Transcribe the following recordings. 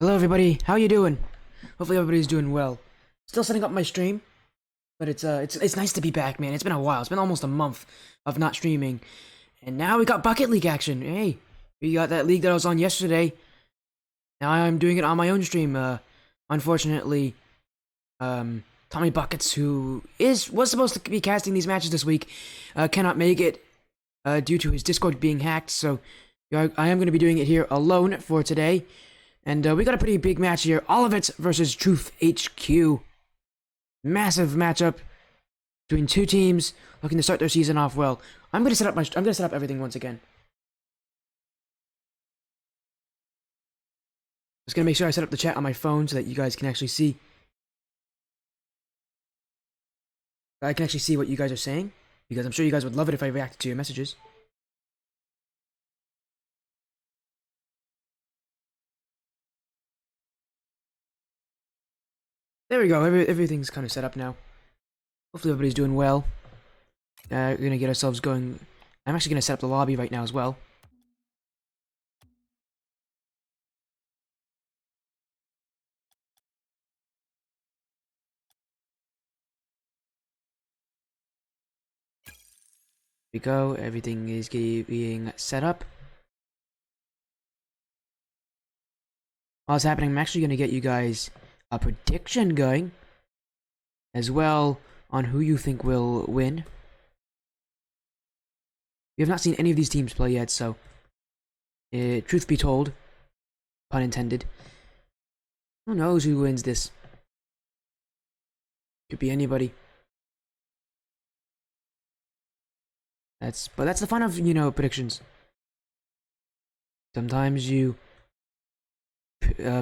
Hello everybody, how you doing? Hopefully everybody's doing well. Still setting up my stream, but it's nice to be back, man. It's been a while. It's been almost a month of not streaming. And now we got Bucket League action. Hey, we got that league that I was on yesterday. Now I'm doing it on my own stream. Unfortunately, Tommy Buckets, who was supposed to be casting these matches this week, cannot make it due to his Discord being hacked. So I am going to be doing it here alone for today. And we got a pretty big match here. Olivett versus Truth HQ. Massive matchup between two teams looking to start their season off well. I'm gonna set up everything once again. Just gonna make sure I set up the chat on my phone so that you guys can actually see. I can actually see what you guys are saying, because I'm sure you guys would love it if I reacted to your messages. There we go. Everything's kind of set up now. Hopefully everybody's doing well. We're gonna get ourselves going. I'm actually gonna set up the lobby right now as well. Here we go. Everything is being set up. While it's happening, I'm actually gonna get you guys a prediction going as well on who you think will win. We have not seen any of these teams play yet, so truth be told, pun intended, who knows who wins this? Could be anybody. But that's the fun of, predictions. Sometimes you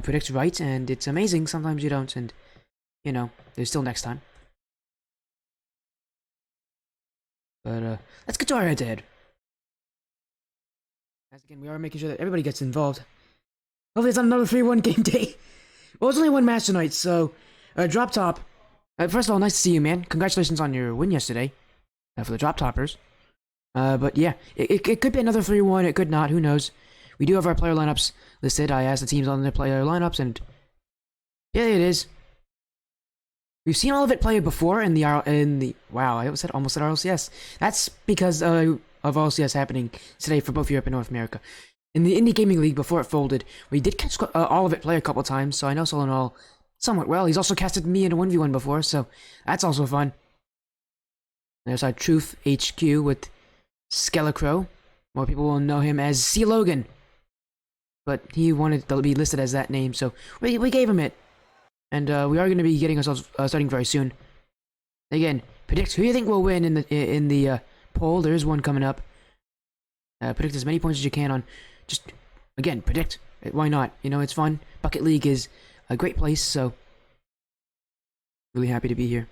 predict right and it's amazing, sometimes you don't, and there's still next time. But let's get to our head-to-head. As again, we are making sure that everybody gets involved. Hopefully it's not another 3-1 game day. Well, it's only one match tonight, so drop top. First of all, nice to see you, man. Congratulations on your win yesterday for the drop toppers. But yeah, it could be another 3-1. It could not. Who knows? We do have our player lineups listed. I asked the teams on their player lineups, and yeah, it is. We've seen all of it play before in the wow. I almost said RLCS. That's because of RLCS happening today for both Europe and North America. In the Indie Gaming League before it folded, we did catch all of it play a couple times, so I know all in all somewhat well. He's also casted me in a 1v1 before, so that's also fun. There's our Truth HQ with Skelecrow. More people will know him as C. Logan, but he wanted to be listed as that name, so we gave him it. And we are going to be getting ourselves starting very soon. Again, predict who you think will win in the poll. There is one coming up. Predict as many points as you can on. Just again, predict. Why not? It's fun. Bucket League is a great place, so really happy to be here.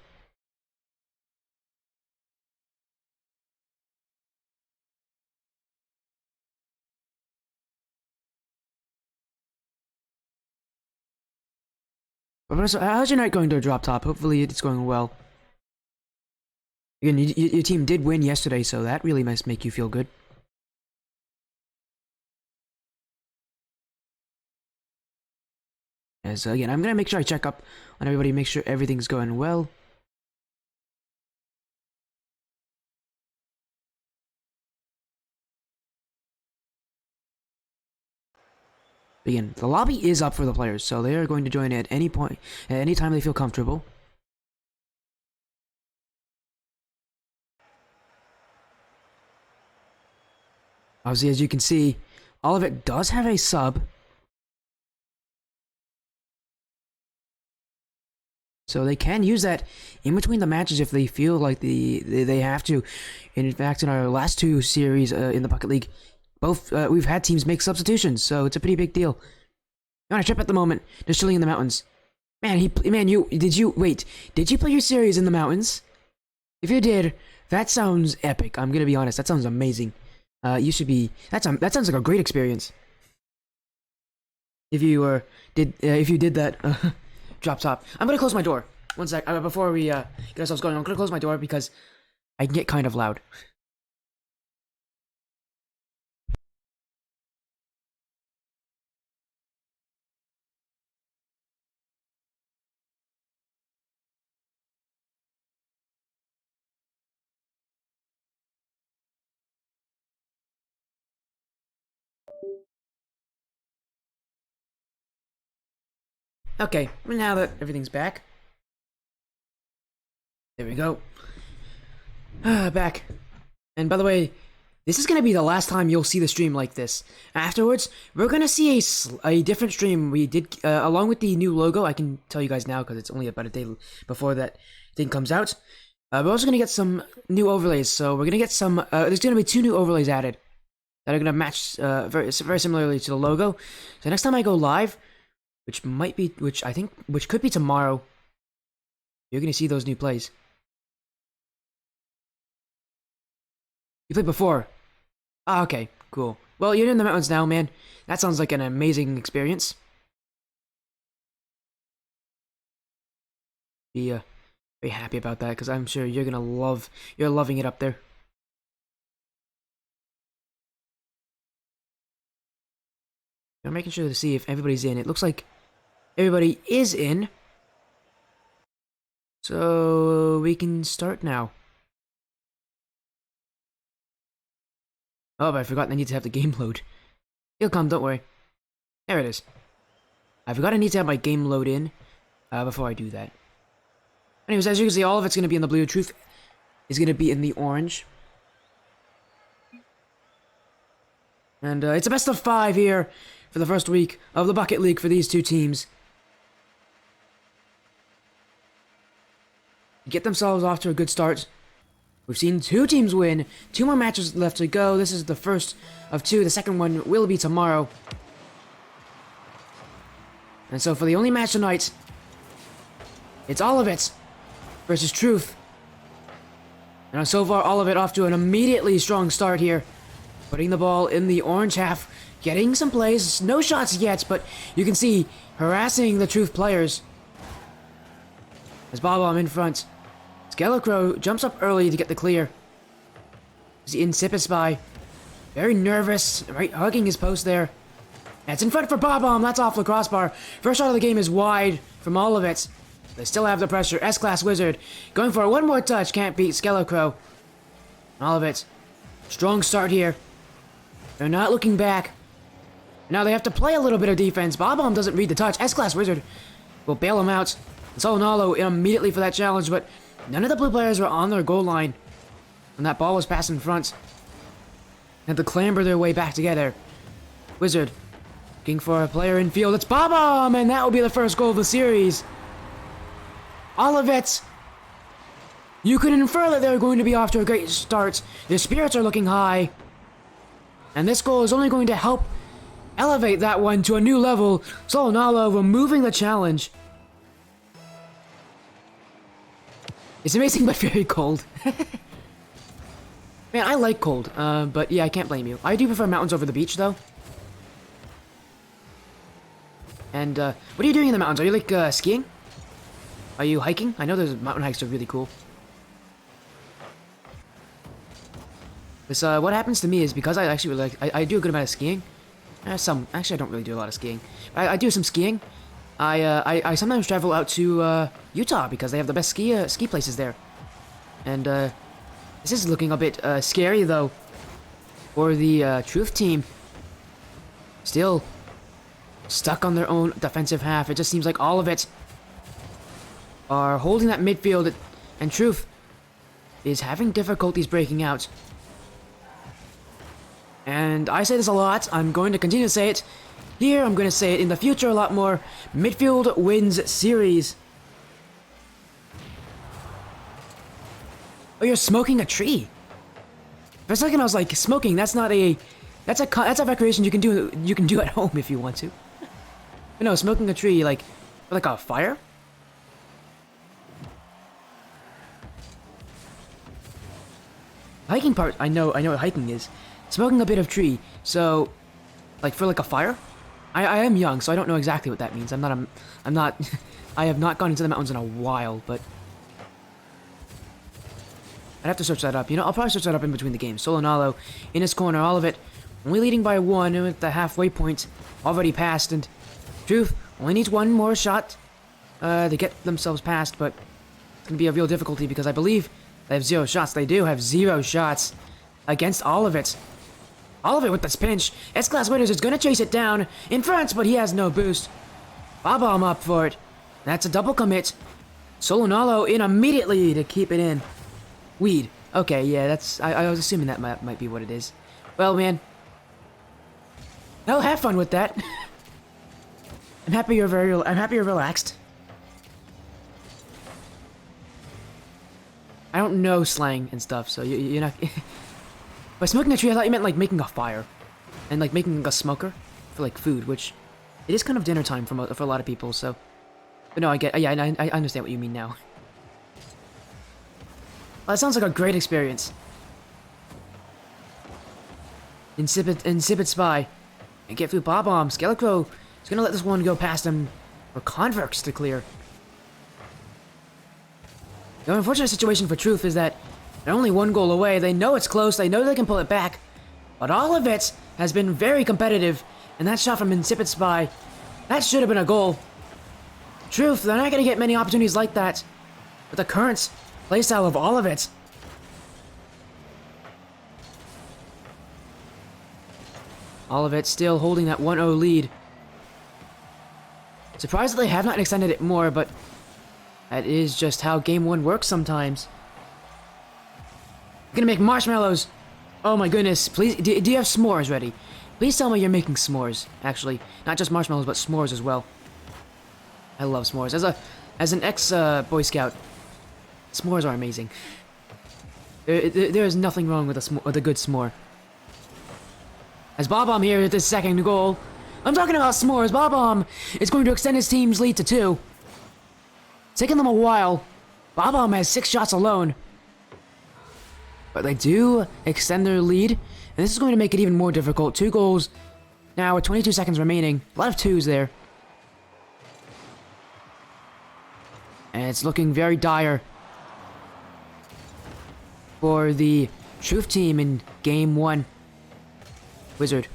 But how's your night going to drop top? Hopefully it's going well. Again, your team did win yesterday, so that really must make you feel good. As again, I'm gonna make sure I check up on everybody, make sure everything's going well. Again, the lobby is up for the players, so they are going to join at any point, at any time they feel comfortable. Obviously, as you can see, all of it does have a sub. So they can use that in between the matches if they feel like they have to. And in fact, in our last two series in the Bucket League, both we've had teams make substitutions, so it's a pretty big deal. You're on a trip at the moment, just chilling in the mountains. Man, did you play your series in the mountains? If you did, that sounds epic. I'm gonna be honest, that sounds amazing. You should be. That sounds like a great experience. If you did that, drop top. I'm gonna close my door. One sec. Before we get ourselves going, I'm gonna close my door because I can get kind of loud. Okay, now that everything's back. There we go. Back. And by the way, this is going to be the last time you'll see the stream like this. Afterwards, we're going to see a different stream we did, along with the new logo. I can tell you guys now because it's only about a day before that thing comes out. We're also going to get some new overlays. So we're going to get some, there's going to be 2 new overlays added that are going to match very similarly to the logo. So next time I go live, which could be tomorrow, you're going to see those new plays. You played before? Ah, okay, cool. Well, you're in the mountains now, man. That sounds like an amazing experience. Be very happy about that, because I'm sure you're loving it up there. I'm making sure to see if everybody's in. It looks like everybody is in. So we can start now. Oh, but I forgot I need to have the game load. It'll come, don't worry. There it is. I forgot I need to have my game load in before I do that. Anyways, as you can see, all of it's going to be in the blue. Truth is going to be in the orange. And it's a best of 5 here for the first week of the Bucket League for these 2 teams. Get themselves off to a good start. We've seen 2 teams win, 2 more matches left to go. This is the first of 2. The second one will be tomorrow. And so for the only match tonight, it's Olivett versus Truth. And so far, Olivett off to an immediately strong start here. Putting the ball in the orange half, getting some plays. No shots yet, but you can see harassing the Truth players. As Bob in front. Scarecrow jumps up early to get the clear. He's in Insipid Spy. Very nervous, right, hugging his post there. That's in front for Bob-omb, that's off the crossbar. First shot of the game is wide from Olivett. They still have the pressure. S-Class Wizard going for one more touch, can't beat Scarecrow. Olivett, strong start here. They're not looking back. Now they have to play a little bit of defense. Bob-omb doesn't read the touch. S-Class Wizard will bail him out. Solonalo immediately for that challenge, but none of the blue players were on their goal line when that ball was passed in front. Had to clamber their way back together. Wizard looking for a player in field. It's Bob-omb, and that will be the first goal of the series. Olivett, you can infer that they're going to be off to a great start. Their spirits are looking high. And this goal is only going to help elevate that one to a new level. Solonalo removing the challenge. It's amazing but very cold. Man, I like cold, but yeah, I can't blame you. I do prefer mountains over the beach, though. And, what are you doing in the mountains? Are you, like, skiing? Are you hiking? I know those mountain hikes are really cool. This, what happens to me is because I actually really like, I do a good amount of skiing. Actually, I don't really do a lot of skiing. I do some skiing. I sometimes travel out to, Utah because they have the best ski places there. And, this is looking a bit, scary, though, for the, Truth team. Still stuck on their own defensive half. It just seems like all of it are holding that midfield, and Truth is having difficulties breaking out. And I say this a lot. I'm going to continue to say it here. I'm going to say it in the future a lot more. Midfield wins series. Oh, you're smoking a tree. For a second, I was like, smoking. That's not a. That's a recreation you can do at home if you want to. But no, smoking a tree like a fire. Hiking part, I know what hiking is. Smoking a bit of tree, so, like, for, like, a fire? I am young, so I don't know exactly what that means. I'm not, I have not gone into the mountains in a while, but I'd have to search that up. You know, I'll probably search that up in between the games. Solonalo in his corner, Olivett only leading by 1 at the halfway point, already passed, and Truth only needs one more shot to get themselves past, but it's going to be a real difficulty because I believe they have 0 shots. They do have 0 shots against Olivett. Olivett with this pinch. S-Class Winners is going to chase it down in front, but he has no boost. Bob-omb up for it. That's a double commit. Solonalo in immediately to keep it in. Weed. Okay, yeah, that's... I was assuming that might be what it is. Well, man. Well, have fun with that. I'm happy you're relaxed. I don't know slang and stuff, so you're not... By smoking a tree, I thought you meant, like, making a fire. And, like, making a smoker for, like, food, which... It is kind of dinner time for a lot of people, so... But no, I get... Yeah, I understand what you mean now. Well, that sounds like a great experience. Insipid Spy. And get through Bob-omb. Scarecrow is gonna let this one go past him for Converx to clear. The unfortunate situation for Truth is that they're only one goal away. They know it's close. They know they can pull it back. But Olivett has been very competitive. And that shot from Insipid Spy, that should have been a goal. Truth, they're not going to get many opportunities like that with the current playstyle of Olivett. Olivett still holding that 1-0 lead. Surprised that they have not extended it more, but that is just how Game 1 works sometimes. I'm gonna make marshmallows. Oh my goodness, please, do you have s'mores ready? Please tell me you're making s'mores, actually. Not just marshmallows, but s'mores as well. I love s'mores. As an ex-Boy Scout, s'mores are amazing. There is nothing wrong with a good s'more. As Bob-omb here at this second goal. I'm talking about s'mores. Bob-omb is going to extend his team's lead to 2. It's taken them a while. Bob-omb has 6 shots alone. But they do extend their lead, and this is going to make it even more difficult. 2 goals now with 22 seconds remaining. A lot of 2s there. And it's looking very dire for the Truth team in Game 1. Wizard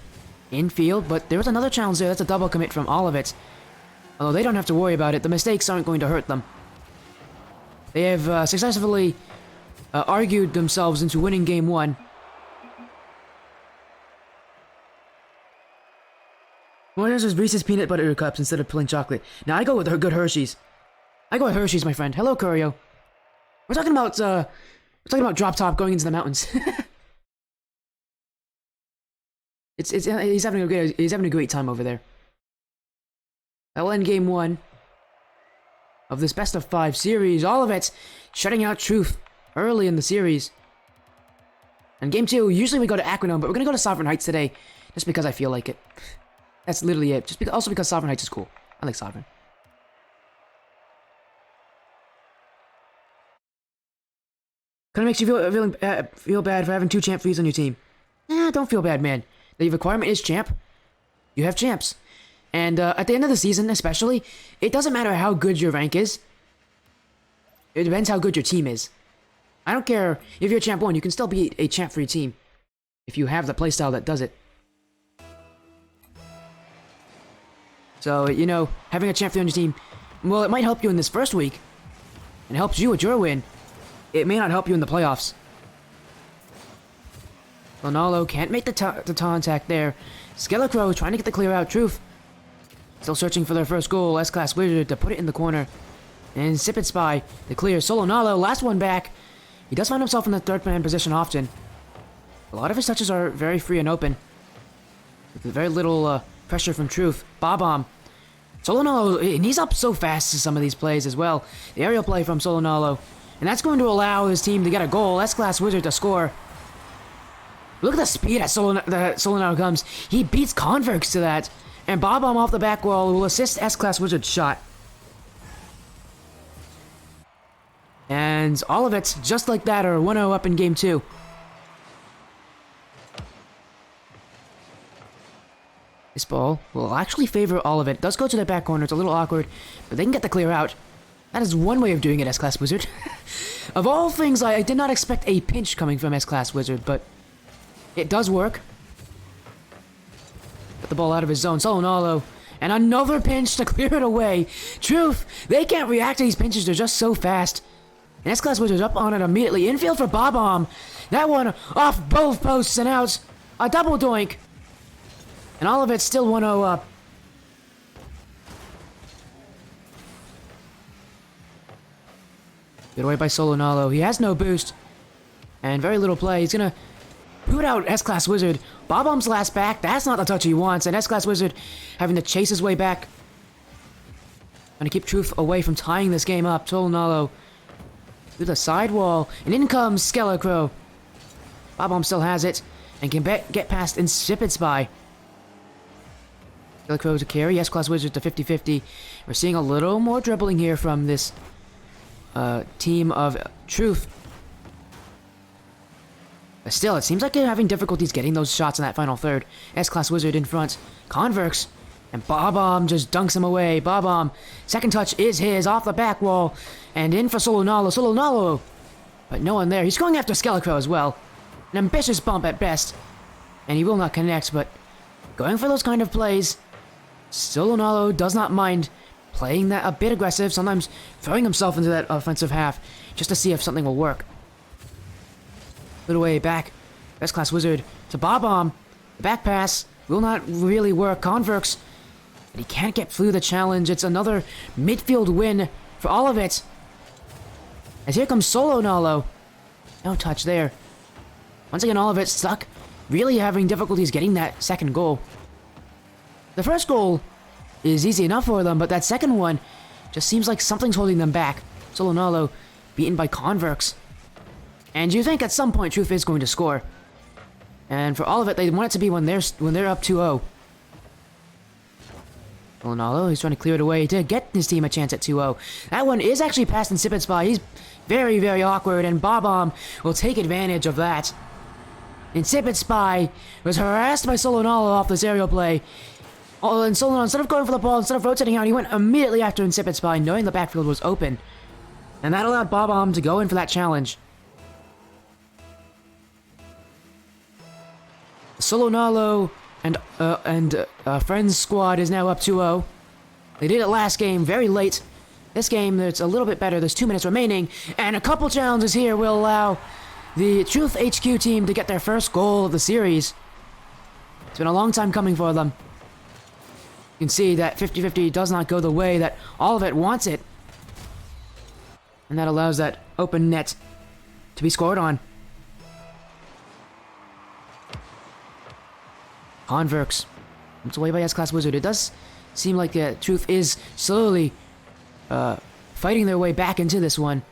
infield, but there was another challenge there. That's a double commit from Olivett. Although they don't have to worry about it. The mistakes aren't going to hurt them. They have successfully argued themselves into winning Game 1. More there's Reese's peanut butter cups instead of plain chocolate. Now I go with her good Hershey's. I go with Hershey's, my friend. Hello, Curio. We're talking about Drop Top going into the mountains. he's having a great time over there. That will end Game 1 of this best of 5 series. All of it shutting out Truth early in the series. And Game 2, usually we go to Aquanome, but we're gonna go to Sovereign Heights today, just because I feel like it. That's literally it. Also because Sovereign Heights is cool. I like Sovereign. Kind of makes you feel bad for having 2 champ frees on your team. Don't feel bad, man. The requirement is champ. You have champs. And at the end of the season, especially, it doesn't matter how good your rank is. It depends how good your team is. I don't care if you're champ 1, you can still be a champ free team if you have the playstyle that does it. So, you know, having a champ free on your team, well, it might help you in this first week. And helps you with your win. It may not help you in the playoffs. Lonalo can't make the contact there. Scarecrow trying to get the clear out. Truth still searching for their first goal. S-Class Wizard to put it in the corner. And Insipid Spy to clear. Solonalo, last one back. He does find himself in the third man position often. A lot of his touches are very free and open. With very little pressure from Truth. Bob-omb. Solonalo, and he's up so fast to some of these plays as well. The aerial play from Solonalo. And that's going to allow his team to get a goal. S-Class Wizard to score. Look at the speed that Solonalo comes. He beats Converx to that. And Bob-omb off the back wall will assist S-Class Wizard's shot. And all of it, just like that, are 1-0 up in Game 2. This ball will actually favor all of it. Does go to the back corner. It's a little awkward, but they can get the clear out. That is one way of doing it, S-Class Wizard. Of all things, I did not expect a pinch coming from S-Class Wizard, but it does work. Get the ball out of his zone. Solonalo. And another pinch to clear it away. Truth, they can't react to these pinches. They're just so fast. And S-Class Wizard's up on it immediately. Infield for Bob-omb. That one off both posts and out. A double doink. And all of it's still 1-0 up. Good away by Solonalo. He has no boost. And very little play. He's gonna boot out S-Class Wizard. Bob-omb's last back. That's not the touch he wants. And S-Class Wizard having to chase his way back. Trying to keep Truth away from tying this game up. Solonalo through the sidewall. And in comes Skelecrow. Bob-omb still has it. And can get past Insipid Spy. Skelecrow to carry. S-Class Wizard to 50-50. We're seeing a little more dribbling here from this team of Truth. But still, it seems like they're having difficulties getting those shots in that final third. S-Class Wizard in front. Converks. And Bob-omb just dunks him away. Bob-omb. Second touch is his off the back wall. And in for Solonalo. Solonalo. But no one there. He's going after Skelecrow as well. An ambitious bump at best. And he will not connect, but going for those kind of plays. Solonalo does not mind playing that a bit aggressive. Sometimes throwing himself into that offensive half just to see if something will work. Put away back. S-Class Wizard to Bob-omb. The back pass will not really work. Converks. But he can't get through the challenge. It's another midfield win for Olivett. As here comes Solonalo. No touch there. Once again, Olivett stuck. Really having difficulties getting that second goal. The first goal is easy enough for them, but that second one just seems like something's holding them back. Solonalo beaten by Converks. And you think at some point Truth is going to score. And for all of it, they want it to be when they're up 2-0. Solonalo, he's trying to clear it away to get his team a chance at 2-0. That one is actually past Insipid Spy. He's very, very awkward, and Bob-omb will take advantage of that. Insipid Spy was harassed by Solonalo off this aerial play. Oh, and Solonalo, instead of going for the ball, instead of rotating out, he went immediately after Insipid Spy, knowing the backfield was open. And that allowed Bob-omb to go in for that challenge. Solonalo and Friends squad is now up 2-0. They did it last game, very late. This game, it's a little bit better. There's 2 minutes remaining, and a couple challenges here will allow the Truth HQ team to get their first goal of the series. It's been a long time coming for them. You can see that 50-50 does not go the way that Olivett wants it. And that allows that open net to be scored on. Converks. It's away by S-Class Wizard. It does seem like the Truth is slowly fighting their way back into this one.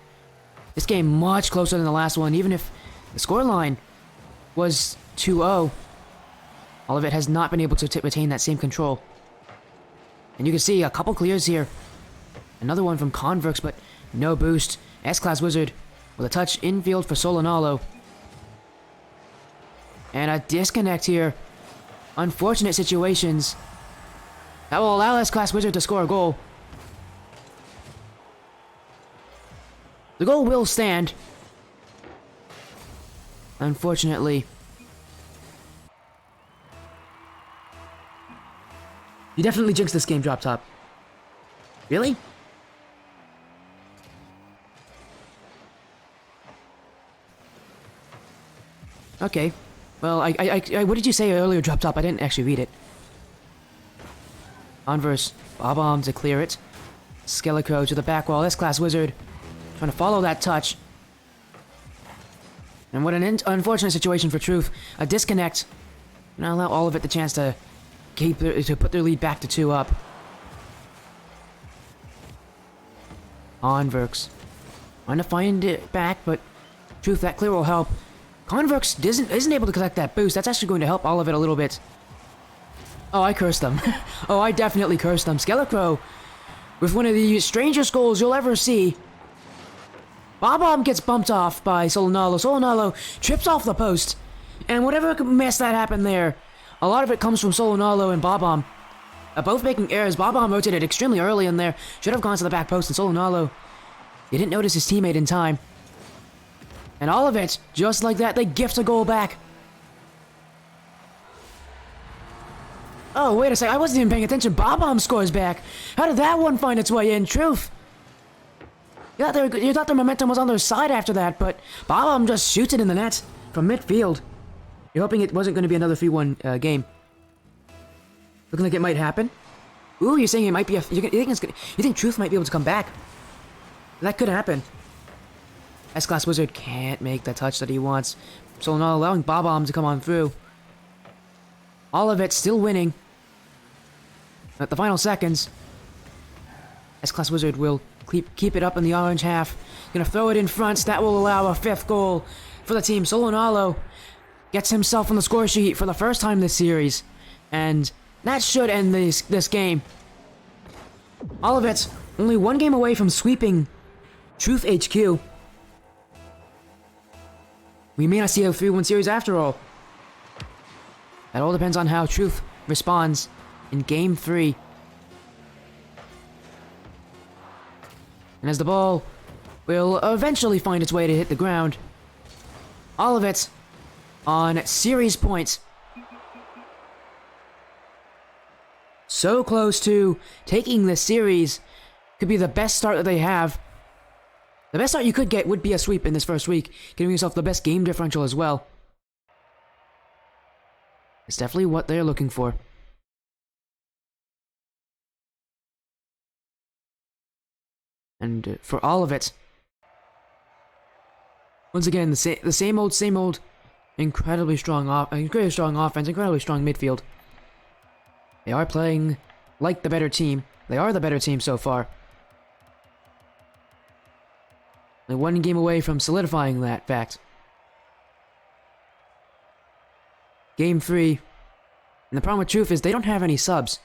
This game much closer than the last one, even if the scoreline was 2-0. Olivett has not been able to retain that same control. And you can see a couple clears here. Another one from Converks, but no boost. S-Class Wizard with a touch infield for Solonalo. And a disconnect here. Unfortunate situations. That will allow S-Class Wizard to score a goal. The goal will stand. Unfortunately. You definitely jinxed this game, Drop Top. Really? Okay. Well, I what did you say earlier, Drop Top? I didn't actually read it. Converse, Bob-omb to clear it. Skelecrow to the back wall. S-Class Wizard trying to follow that touch. And what an unfortunate situation for Truth. A disconnect. And allow Olivett the chance to put their lead back to 2 up. Converks trying to find it back, but Truth, that clear will help. Converks isn't able to collect that boost. That's actually going to help Olivett a little bit. Oh, I cursed them. Oh, I definitely cursed them. Skelecrow with one of the strangest goals you'll ever see. Bob-omb gets bumped off by Solonalo. Solonalo trips off the post. And whatever mess that happened there, a lot of it comes from Solonalo and Bob-omb. Both making errors. Bob-omb rotated extremely early in there. Should have gone to the back post, and Solonalo, he didn't notice his teammate in time. And all of it, just like that, they gift a goal back. Oh, wait a sec, I wasn't even paying attention. Bob-omb scores back. How did that one find its way in? Truth. You thought the momentum was on their side after that, but Bob-omb just shoots it in the net from midfield. You're hoping it wasn't going to be another 3-1 game. Looking like it might happen. Ooh, you're saying it might be you think Truth might be able to come back? That could happen. S-Class Wizard can't make the touch that he wants, so not allowing Bob-omb to come on through. Olivett still winning. At the final seconds, S-Class Wizard will keep it up in the orange half. Gonna throw it in front. That will allow a 5th goal for the team. Solonalo gets himself on the score sheet for the first time this series. And that should end this game. Olivett only one game away from sweeping Truth HQ. We may not see a 3-1 series after all. That all depends on how Truth responds in Game 3. And as the ball will eventually find its way to hit the ground, Olivett on series points. So close to taking this series. Could be the best start that they have. The best start you could get would be a sweep in this first week, giving yourself the best game differential as well. It's definitely what they're looking for. And for all of it, once again, the same old, incredibly strong offense, incredibly strong midfield. They are playing like the better team. They are the better team so far. They're one game away from solidifying that fact. Game 3. And the problem with Truth is they don't have any subs.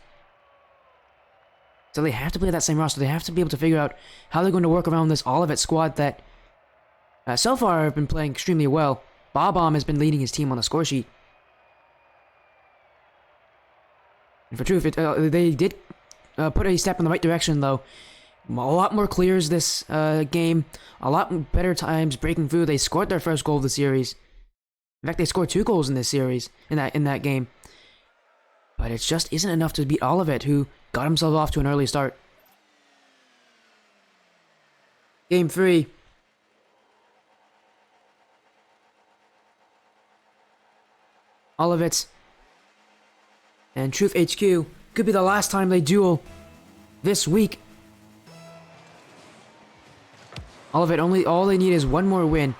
So they have to play that same roster. They have to be able to figure out how they're going to work around this Olivett squad that so far have been playing extremely well. Bob-omb has been leading his team on the score sheet. And for Truth, they did put a step in the right direction, though. A lot more clears this game. A lot better times breaking through. They scored their first goal of the series. In fact, they scored 2 goals in this series, in that game. But it just isn't enough to beat Olivett, who got himself off to an early start. Game 3. Olivett and Truth HQ could be the last time they duel this week. Olivett, all they need is one more win.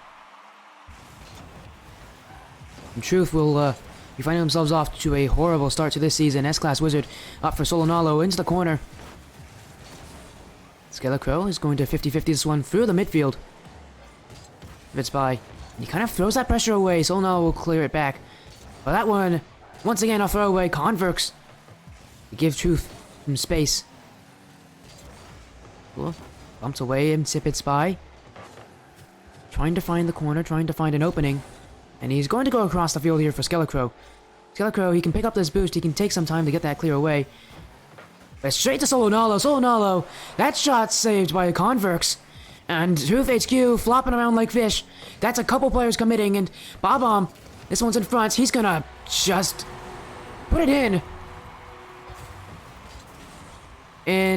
And Truth will be finding themselves off to a horrible start to this season. S-Class Wizard up for Solonalo into the corner. Scarecrow is going to 50-50 this one through the midfield. If it's by, he kind of throws that pressure away. Solonalo will clear it back. But that one, once again, a throwaway. Converks to give Truth some space. Cool. Bumps away and Sipit's by. Trying to find the corner, trying to find an opening. And he's going to go across the field here for Scarecrow. Scarecrow, he can pick up this boost. He can take some time to get that clear away. But straight to Solonalo. Solonalo, that shot saved by Converks. And Truth HQ flopping around like fish. That's a couple players committing. And Bob-omb, this one's in front. He's gonna just put it in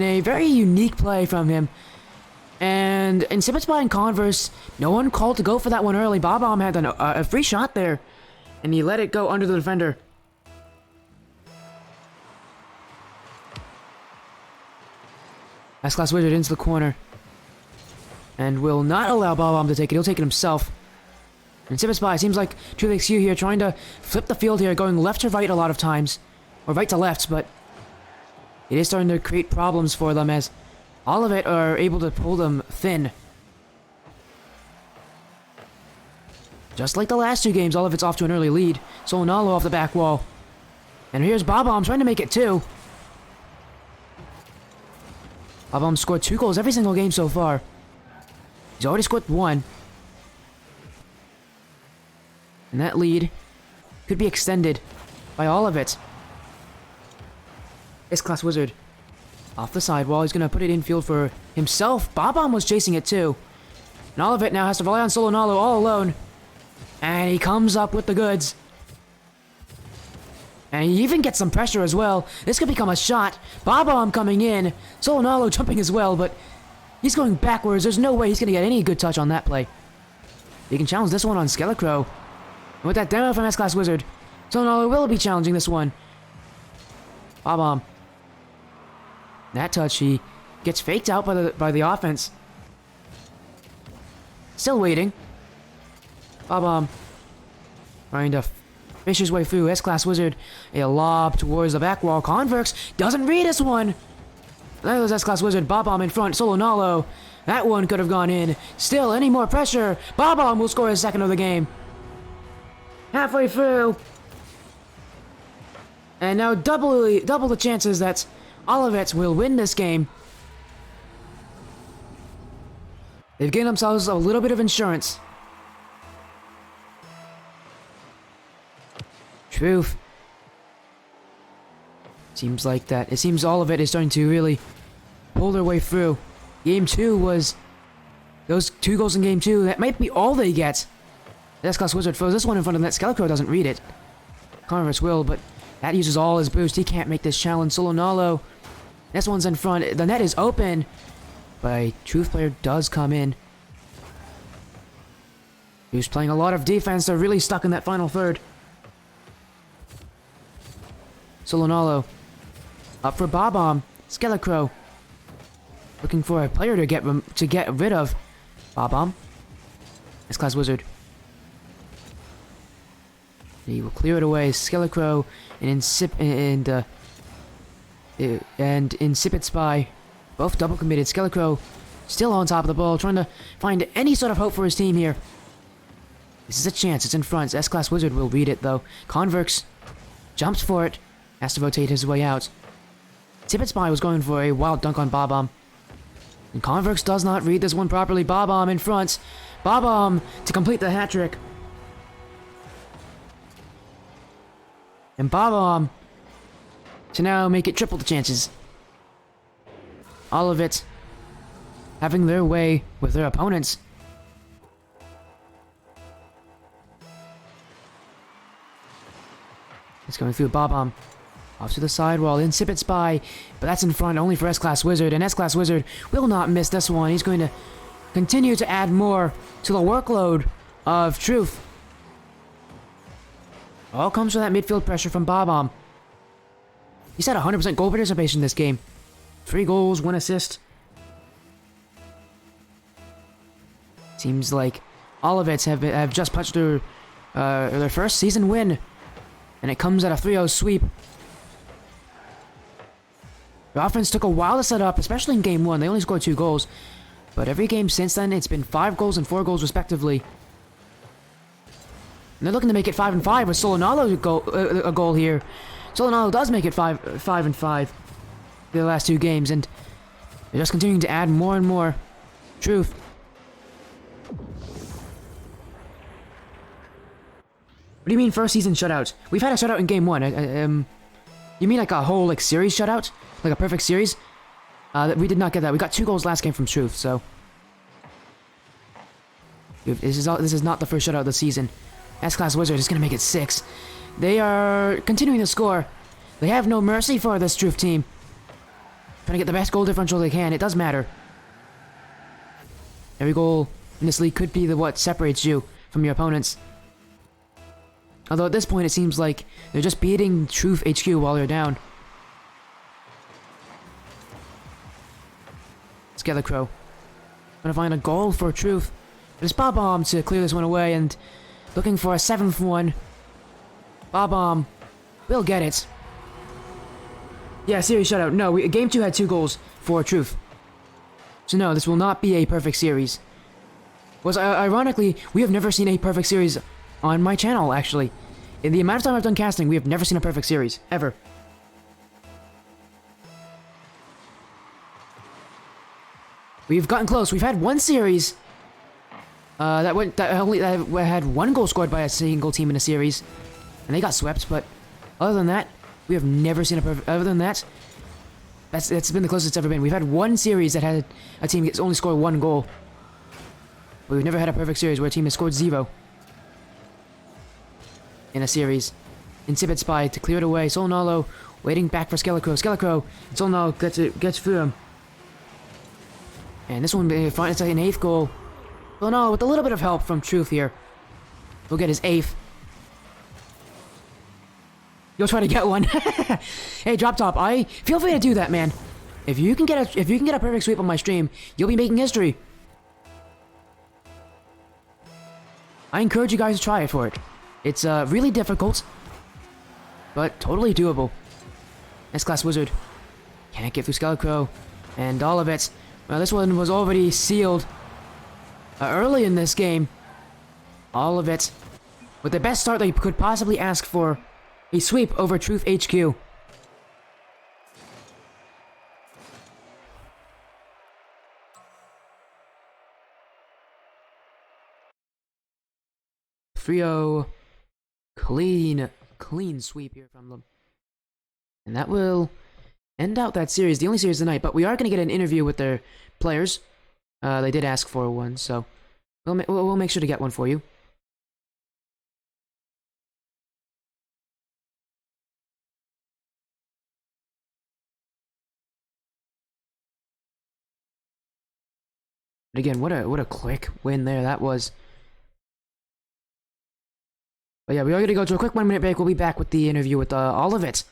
a very unique play from him. And in Sipitspy and Converse, no one called to go for that one early. Bob-omb had a free shot there, and he let it go under the defender. S-Class Wizard into the corner. And will not allow Bob-omb to take it. He'll take it himself. And Sipitspy seems like Truth HQ here, trying to flip the field here, going left to right a lot of times. Or right to left, but it is starting to create problems for them as all of it are able to pull them thin. Just like the last 2 games, all of it's off to an early lead. Solonalo off the back wall. And here's Bob-omb trying to make it 2. Bob-omb scored 2 goals every single game so far. He's already scored 1. And that lead could be extended by all of it. S-Class Wizard off the sidewall. He's going to put it infield for himself. Bob-omb was chasing it too. And all of it now has to rely on Solonalo all alone. And he comes up with the goods. And he even gets some pressure as well. This could become a shot. Bob-omb coming in. Solonalo jumping as well, but he's going backwards. There's no way he's going to get any good touch on that play. He can challenge this one on Scarecrow. And with that demo from S-Class Wizard, Solonalo will be challenging this one. Bob-omb. That touch, he gets faked out by the offense. Still waiting. Bob-omb. Trying to fish his way through. S-Class Wizard. A lob towards the back wall. Converx doesn't read this one. There goes S-Class Wizard. Bob-omb in front. Solo Nalo. That one could have gone in. Still, any more pressure. Bob-omb will score his second of the game. Halfway through. And now double the chances that Olivett will win this game. They've gained themselves a little bit of insurance. Truth. Seems like that. It seems Olivett is starting to really pull their way through. Game 2 was those 2 goals in Game 2. That might be all they get. The S-Class Wizard throws this one in front of net. Scarecrow doesn't read it. Converse will, but that uses all his boost. He can't make this challenge. Solo Nalo. This one's in front. The net is open. But a Truth player does come in. He was playing a lot of defense. They're really stuck in that final third. Solo Nalo. Up for Bob-omb. Scarecrow. Looking for a player to get rid of. Bob-omb. S-Class Wizard. He will clear it away. Scarecrow and Insipid Spy. Both double committed. Scarecrow still on top of the ball, trying to find any sort of hope for his team here. This is a chance. It's in front. S-Class Wizard will read it, though. Converx jumps for it. Has to rotate his way out. Insipid Spy was going for a wild dunk on Bob-omb. And Converx does not read this one properly. Bob-omb in front. Bob-omb to complete the hat trick. And Bob-omb to now make it triple the chances. Olivett having their way with their opponents. It's going through Bob-omb. Off to the sidewall. Insipid Spy. But that's in front only for S-Class Wizard. And S-Class Wizard will not miss this one. He's going to continue to add more to the workload of Truth. All comes from that midfield pressure from Bob-omb. He's had 100% goal participation this game. 3 goals, 1 assist. Seems like Olivett have just punched their first season win. And it comes at a 3-0 sweep. The offense took a while to set up, especially in Game 1. They only scored 2 goals. But every game since then, it's been 5 goals and 4 goals respectively. And they're looking to make it 5-5 with Solo Nalo a goal here. Solo Nalo does make it 5-5 the last 2 games, and they're just continuing to add more and more Truth. What do you mean first season shutout? We've had a shutout in Game 1. You mean like a whole like series shutout? Like a perfect series? We did not get that. We got 2 goals last game from Truth, so this is not the first shutout of the season. S-Class Wizard is going to make it 6. They are continuing to score. They have no mercy for this Truth team. Trying to get the best goal differential they can. It does matter. Every goal in this league could be what separates you from your opponents. Although at this point it seems like they're just beating Truth HQ while they're down. Scarecrow. Gonna find a goal for Truth. But it's Bob-omb to clear this one away, and looking for a 7th one. Bob-omb will get it. Yeah, series shutout. No, Game 2 had 2 goals for Truth. So no, this will not be a perfect series. Ironically, we have never seen a perfect series on my channel, actually. In the amount of time I've done casting, we have never seen a perfect series. Ever. We've gotten close. We've had one series that had 1 goal scored by a single team in a series, and they got swept. But other than that, we have never seen a perfect. Other than that, that's been the closest it's ever been. We've had 1 series that had a team only scored 1 goal, but we've never had a perfect series where a team has scored 0 in a series. Insipid Spy to clear it away. Solo Nalo waiting back for Scarecrow. Scarecrow. Solo Nalo gets through him. And this one, it's like an 8th goal. Solo Nalo with a little bit of help from Truth here. He'll get his 8th. You'll try to get one. Hey, Drop Top, feel free to do that, man. If you can get a perfect sweep on my stream, you'll be making history. I encourage you guys to try it for it. It's really difficult, but totally doable. S-Class Wizard. Can't get through Scarecrow. And Olivett. Well, this one was already sealed early in this game. Olivett, with the best start that you could possibly ask for, a sweep over Truth HQ. Trio, clean sweep here from them. And that will end out that series, the only series tonight, but we are going to get an interview with their players. They did ask for one, so we'll make sure to get one for you. But again, what a quick win there that was. But yeah, we are going to go to a quick 1-minute break. We'll be back with the interview with Olivett.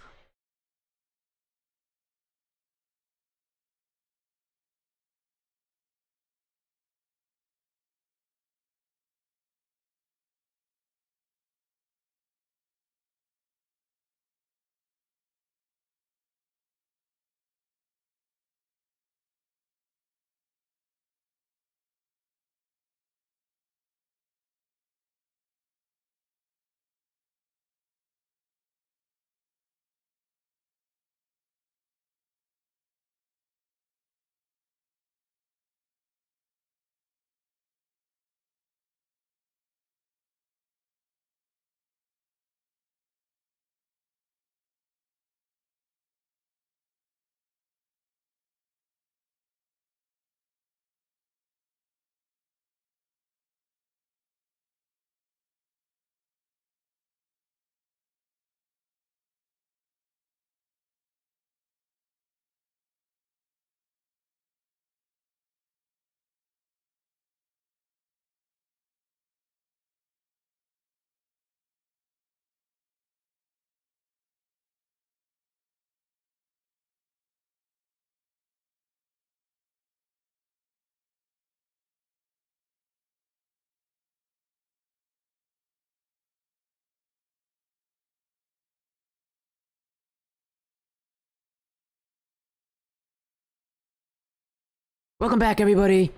Welcome back, everybody.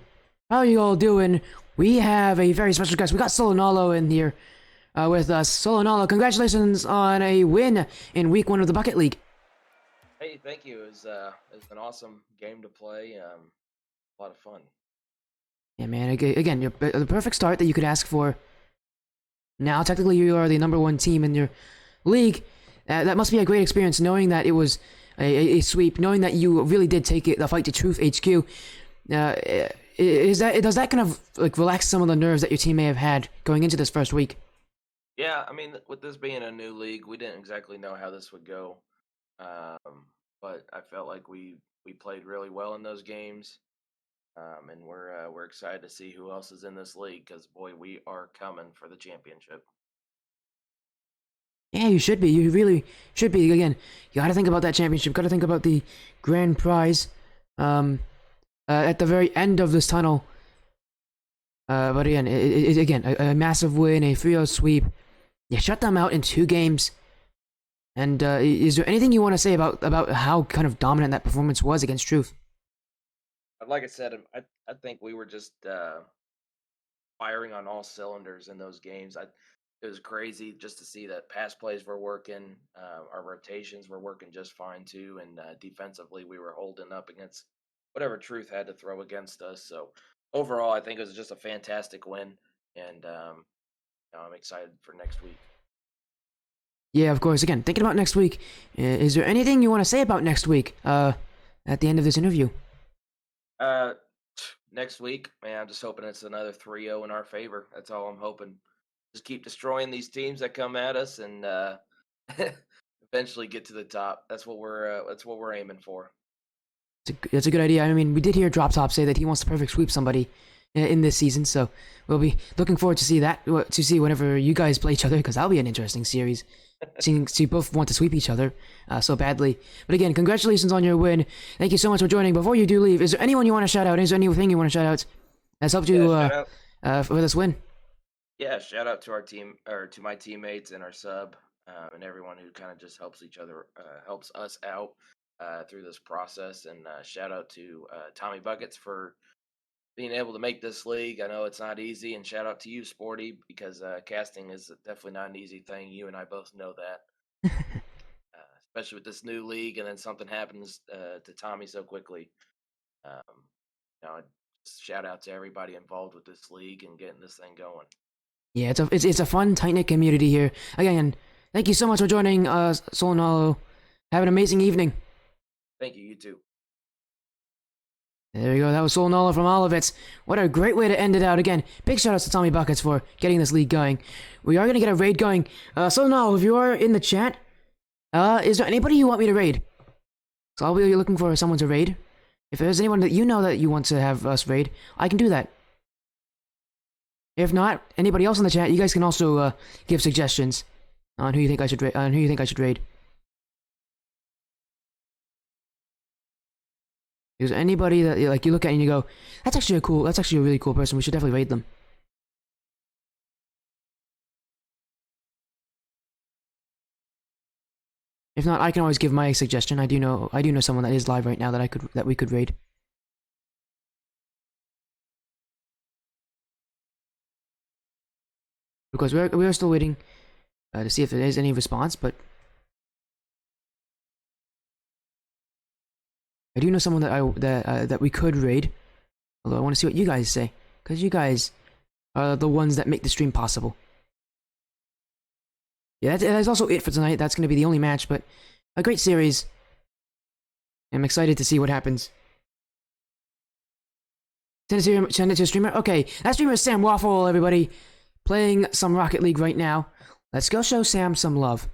How are you all doing? We have a very special guest. We got Solonalo in here with us. Solonalo, congratulations on a win in Week 1 of the Bucket League. Hey, thank you. It was an awesome game to play. A lot of fun. Yeah, man. Again, the perfect start that you could ask for. Now, technically, you are the #1 team in your league. That must be a great experience, knowing that it was a sweep, knowing that you really did take the fight to Truth HQ. Does that kind of like relax some of the nerves that your team may have had going into this first week? Yeah, I mean, with this being a new league, we didn't exactly know how this would go, but I felt like we played really well in those games, and we're excited to see who else is in this league because boy, we are coming for the championship. Yeah, you should be. You really should be. Again, you got to think about that championship. Got to think about the grand prize. At the very end of this tunnel. But again, a massive win, a 3-0 sweep. You shut them out in 2 games. And is there anything you want to say about how kind of dominant that performance was against Truth? Like I said, I think we were just firing on all cylinders in those games. It was crazy just to see that pass plays were working, our rotations were working just fine too, and defensively we were holding up against whatever Truth had to throw against us. So overall, I think it was just a fantastic win, and I'm excited for next week. Yeah, of course. Again, thinking about next week, is there anything you want to say about next week at the end of this interview? Next week, man, I'm just hoping it's another 3-0 in our favor. That's all I'm hoping. Just keep destroying these teams that come at us, and eventually get to the top. That's what we're aiming for. It's a good idea. I mean, we did hear Drop Top say that he wants to perfect sweep somebody in this season, so we'll be looking forward to see whenever you guys play each other, because that'll be an interesting series. Seeing you both want to sweep each other so badly. But again, congratulations on your win. Thank you so much for joining. Before you do leave, is there anyone you want to shout out? Is there anything you want to shout out that's helped you for this win? Yeah, shout out to our team or to my teammates and our sub and everyone who kind of just helps each other, helps us out through this process. And shout out to Tommy Buckets for being able to make this league. I know it's not easy, and shout out to you, Sporty, because casting is definitely not an easy thing. You and I both know that, especially with this new league, and then something happens to Tommy so quickly. Um, shout out to everybody involved with this league and getting this thing going. Yeah, it's a fun, tight knit community here. Again, thank you so much for joining us, Solonalo. Have an amazing evening. Thank you. You too. There we go. That was Solonalo from Olivett. What a great way to end it out. Again, big shout outs to Tommy Buckets for getting this league going. We are gonna get a raid going. Solonalo, if you are in the chat, is there anybody you want me to raid? So I'll be looking for someone to raid. If there's anyone that you know that you want to have us raid, I can do that. If not, anybody else in the chat, you guys can also give suggestions on who you think I should raid. Is there anybody that like you look at and you go, that's actually a really cool person. We should definitely raid them. If not, I can always give my suggestion. I do know someone that is live right now that we could raid. Because we're still waiting to see if there is any response, but I do know someone that we could raid. Although I want to see what you guys say, because you guys are the ones that make the stream possible. Yeah, that's also it for tonight. That's going to be the only match, but a great series. I'm excited to see what happens. Send it to a streamer? Okay, that streamer is Sam Waffle, everybody. Playing some Rocket League right now. Let's go show Sam some love.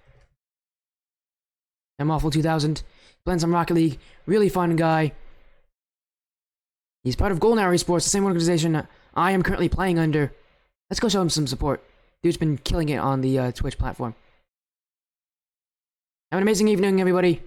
Sam Waffle 2000. Playing some Rocket League. Really fun guy. He's part of Golden Hour Esports, the same organization I am currently playing under. Let's go show him some support. Dude's been killing it on the Twitch platform. Have an amazing evening, everybody.